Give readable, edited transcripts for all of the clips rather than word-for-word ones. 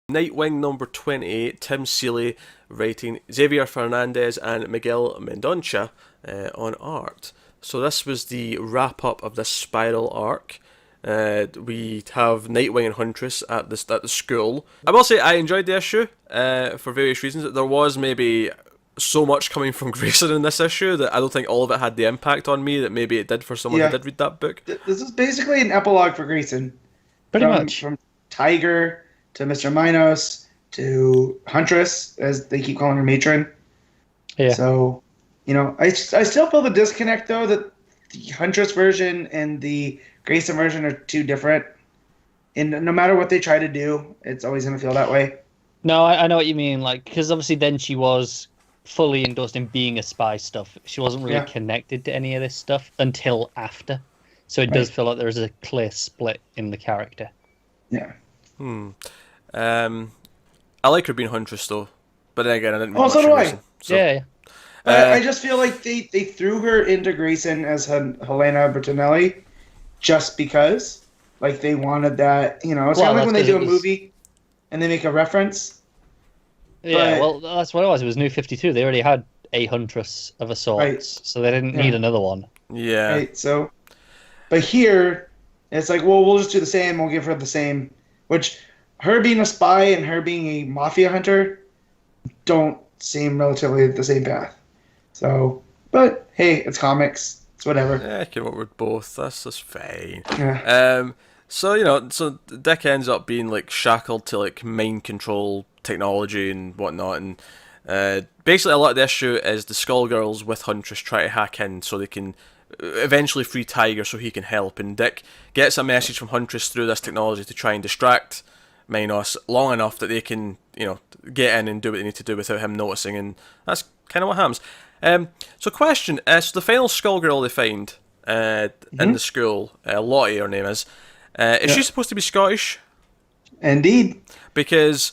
Nightwing number 28, Tim Seeley writing, Xavier Fernandez and Miguel Mendonça on art. So this was the wrap up of this spiral arc. We have Nightwing and Huntress at the school. I will say I enjoyed the issue for various reasons. There was maybe so much coming from Grayson in this issue that I don't think all of it had the impact on me that maybe it did for someone who did read that book. This is basically an epilogue for Grayson. Pretty much. From Tiger to Mr. Minos to Huntress, as they keep calling her Matron. Yeah. So, I still feel the disconnect, though, that the Huntress version and the Grayson version are two different. And no matter what they try to do, it's always going to feel that way. No, I know what you mean. Like, because obviously then she was fully endorsed in being a spy stuff. She wasn't really connected to any of this stuff until after. So it does feel like there is a clear split in the character. Yeah. I like her being Huntress though, but then again, I didn't. So do I. So. Yeah. I just feel like they threw her into Grayson as Helena Bertinelli just because, like, they wanted that. It's kind of like when they do a movie and they make a reference. Yeah, well, that's what it was. It was New 52. They already had a Huntress of a sort, so they didn't need another one. Yeah. Right. So, but here, it's like, well, we'll just do the same. We'll give her the same, which her being a spy and her being a mafia hunter don't seem relatively the same path. So, but hey, it's comics. It's whatever. Yeah, I can work with both. That's just fine. Yeah. So Dick ends up being like shackled to like mind control technology and whatnot, and basically a lot of the issue is the Skullgirls with Huntress try to hack in so they can eventually free Tiger so he can help, and Dick gets a message from Huntress through this technology to try and distract Minos long enough that they can, get in and do what they need to do without him noticing, and that's kind of what happens. So question, so the final Skullgirl they find in the school, Lottie her name is she supposed to be Scottish? Indeed. Because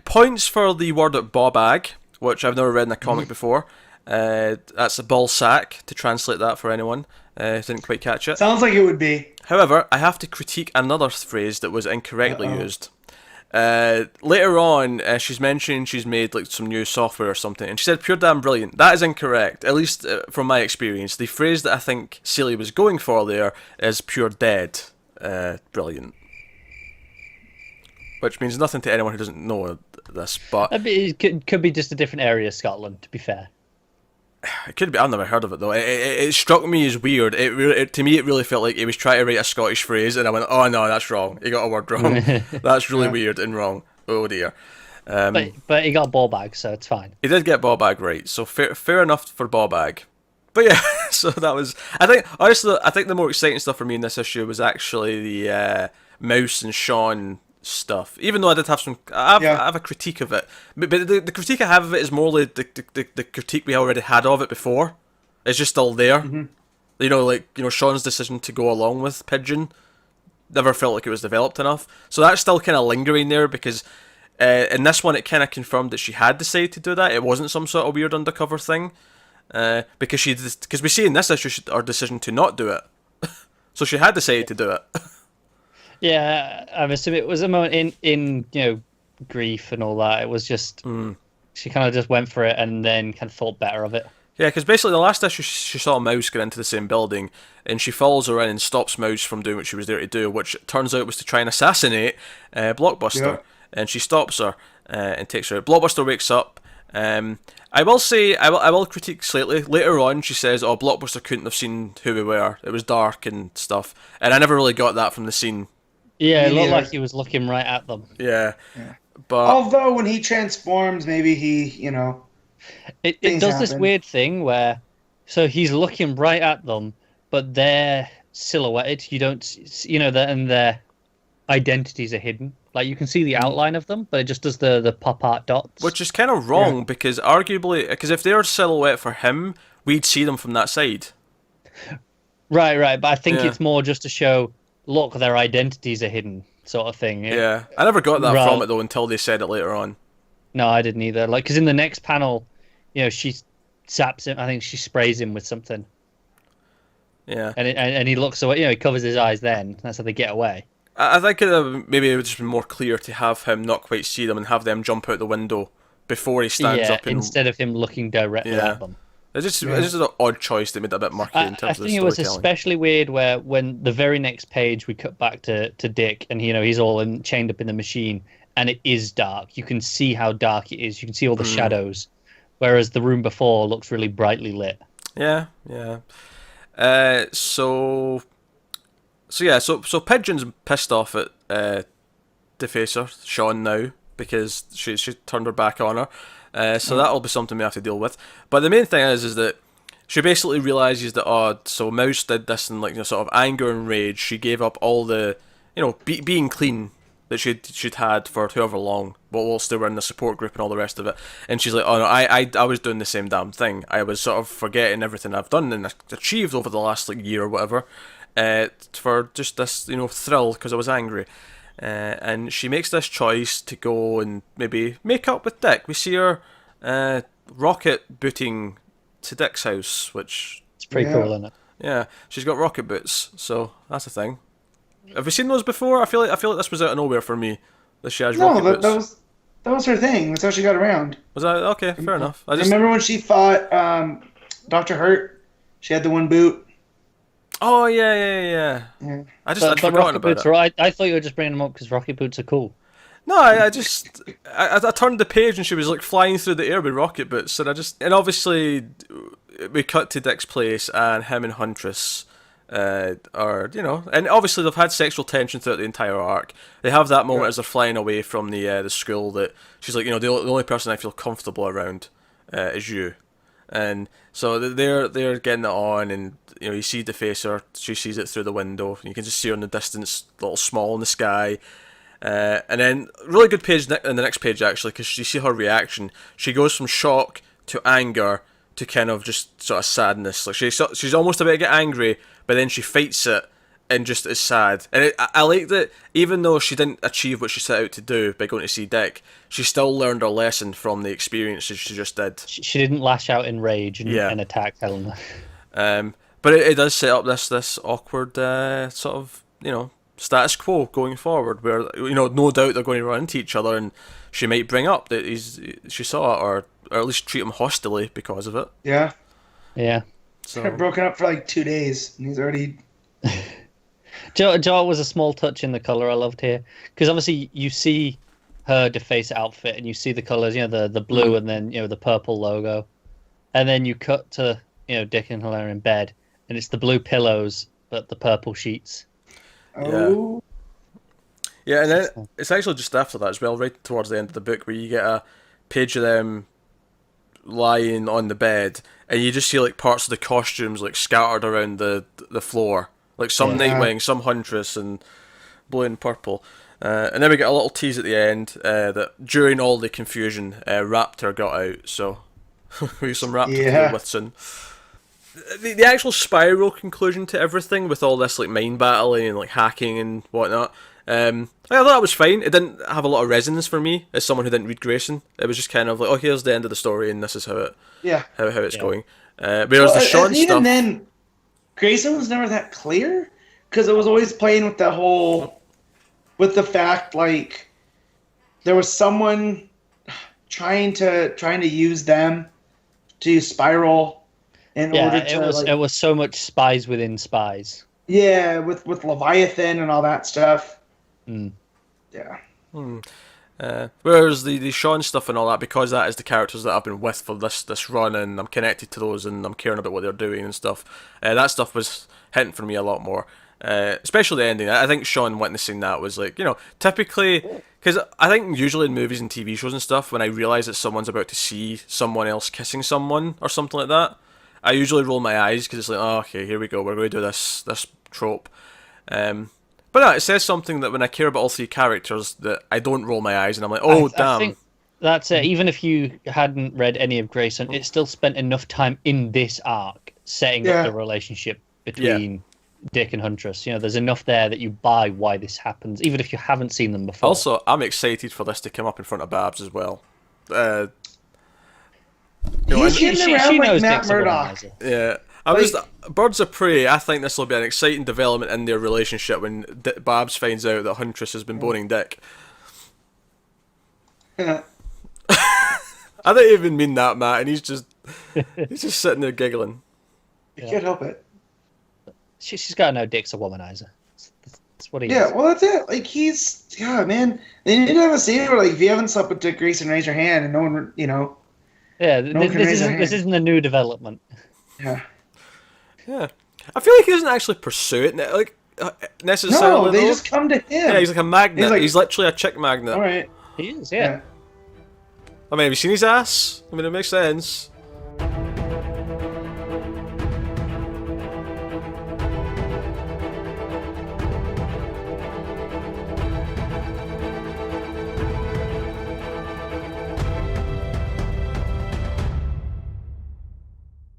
points for the word bobag, which I've never read in a comic before. That's a ball sack, to translate that for anyone who didn't quite catch it. Sounds like it would be. However, I have to critique another phrase that was incorrectly used. Later on, she's mentioned she's made like some new software or something, and she said pure damn brilliant. That is incorrect, at least from my experience. The phrase that I think Seeley was going for there is pure dead brilliant. Which means nothing to anyone who doesn't know this, but It could be just a different area of Scotland, to be fair. it could be. I've never heard of it though. It struck me as weird. To me, it really felt like he was trying to write a Scottish phrase, and I went, "Oh no, that's wrong. You got a word wrong. That's really weird and wrong. Oh dear." But he got ball bag, so it's fine. He did get ball bag right, so fair enough for ball bag. But yeah, so that was. I think honestly, the more exciting stuff for me in this issue was actually the Mouse and Sean stuff. Even though I did have some, I have a critique of it, but the critique I have of it is more like the critique we already had of it before. It's just still there. Sean's decision to go along with Pigeon never felt like it was developed enough. So that's still kind of lingering there because in this one it kind of confirmed that she had decided to do that. It wasn't some sort of weird undercover thing because we see in this issue our decision to not do it. So she had decided to do it. Yeah, I'm assuming it was a moment in grief and all that. It was just she kind of just went for it and then kind of thought better of it. Yeah, because basically the last issue she saw Mouse get into the same building, and she follows her in and stops Mouse from doing what she was there to do, which turns out was to try and assassinate Blockbuster. Yeah. And she stops her and takes her out. Blockbuster wakes up. I will say, I will critique slightly. Later on, she says, "Oh, Blockbuster couldn't have seen who we were. It was dark and stuff." And I never really got that from the scene. Yeah, it looked like he was looking right at them. Yeah. But although when he transforms, maybe he, it does this weird thing where, so he's looking right at them, but they're silhouetted. You don't, and their identities are hidden. Like you can see the outline of them, but it just does the pop art dots. Which is kind of wrong because arguably, if they're silhouette for him, we'd see them from that side. Right. But I think it's more just to show, look, their identities are hidden, sort of thing. Yeah, I never got that from it though until they said it later on. No, I didn't either. Like, because in the next panel, she saps him. I think she sprays him with something. Yeah. And he looks away. He covers his eyes. Then that's how they get away. I think maybe it would just be more clear to have him not quite see them and have them jump out the window before he stands up. Instead of him looking directly at them. It's just an odd choice that made it a bit murky in terms of the storytelling. I think it was especially weird where when the very next page we cut back to Dick and he's all chained up in the machine and it is dark. You can see how dark it is. You can see all the shadows, whereas the room before looks really brightly lit. Yeah. So Pigeon's pissed off at Defacer, Sean, now because she turned her back on her. So that'll be something we have to deal with. But the main thing is that she basically realizes that so Mouse did this in sort of anger and rage. She gave up all the being clean that she'd had for however long, whilst they were in the support group and all the rest of it. And she's like, oh no, I was doing the same damn thing. I was sort of forgetting everything I've done and achieved over the last year or whatever, for just this thrill because I was angry. And she makes this choice to go and maybe make up with Dick. We see her rocket booting to Dick's house, which it's pretty cool, isn't it? Yeah, she's got rocket boots, so that's a thing. Have we seen those before? I feel like this was out of nowhere for me. That she has rocket boots. that was her thing. That's how she got around. Was that okay? Fair enough. Remember when she fought Dr. Hurt? She had the one boot. Oh yeah. I'd forgotten about it. Right? I thought you were just bringing them up because rocket boots are cool. No, I turned the page and she was flying through the air with rocket boots, and obviously we cut to Dick's place and him and Huntress are and obviously they've had sexual tension throughout the entire arc. They have that moment as they're flying away from the school that she's like, the only person I feel comfortable around is you. And so they're getting it on, and you see Defacer. She sees it through the window. You can just see her in the distance, a little small in the sky. And then really good page in the next page actually, because you see her reaction. She goes from shock to anger to kind of just sort of sadness. She's almost about to get angry, but then she fights it and just is sad. And I like that even though she didn't achieve what she set out to do by going to see Dick, she still learned her lesson from the experiences she just did. She didn't lash out in rage and attack Helena. But it does set up this awkward sort of status quo going forward, where no doubt they're going to run into each other, and she might bring up that she saw it, or at least treat him hostilely because of it. Yeah. So They're broken up for 2 days, and he's already. Joe, it was a small touch in the color I loved here, because obviously you see her Defacer outfit and you see the colors, the blue and then the purple logo, and then you cut to Dick and Helena in bed, and it's the blue pillows but the purple sheets. Oh. Yeah, and then it's actually just after that as well, right towards the end of the book, where you get a page of them lying on the bed, and you just see parts of the costumes scattered around the floor. Some Nightwing, some Huntress, and blue and purple. And then we get a little tease at the end that during all the confusion, Raptor got out. So we have some Raptor to deal with soon. The actual spiral conclusion to everything, with all this mind battling and hacking and whatnot, I thought that was fine. It didn't have a lot of resonance for me as someone who didn't read Grayson. It was just kind of here's the end of the story and this is how it's going. Whereas the Sean even stuff. Then, Grayson was never that clear, because it was always playing with with the fact there was someone trying to use them to spiral in order to. It was so much spies within spies. Yeah, with Leviathan and all that stuff. Yeah. Whereas the Sean stuff and all that, because that is the characters that I've been with for this run, and I'm connected to those, and I'm caring about what they're doing and stuff. That stuff was hitting for me a lot more. Especially the ending. I think Sean witnessing that was typically, because I think usually in movies and TV shows and stuff, when I realise that someone's about to see someone else kissing someone or something like that, I usually roll my eyes because it's oh, okay, here we go, we're going to do this trope. But no, it says something that when I care about all three characters, that I don't roll my eyes and I'm like, oh, damn. I think that's it. Even if you hadn't read any of Grayson, it still spent enough time in this arc setting up the relationship between Dick and Huntress. There's enough there that you buy why this happens, even if you haven't seen them before. Also, I'm excited for this to come up in front of Babs as well. He's getting around like Matt Dick's Murdock. Yeah. Birds of Prey. I think this will be an exciting development in their relationship when Babs finds out that Huntress has been boning Dick. Yeah. I didn't even mean that, Matt, and he's just sitting there giggling. You can't help it. She's got to know Dick's a womanizer. That's what he is. Yeah, well, that's it. Like, man. They need to have a scene where, like, if you haven't slept with Dick Grayson, raise your hand, and no one, Yeah, this isn't a new development. Yeah. Yeah. I feel like he doesn't actually pursue it, like, necessarily. No, they just come to him. Yeah, he's like a magnet. He's literally a chick magnet. All right. He is, yeah. I mean, have you seen his ass? I mean, it makes sense.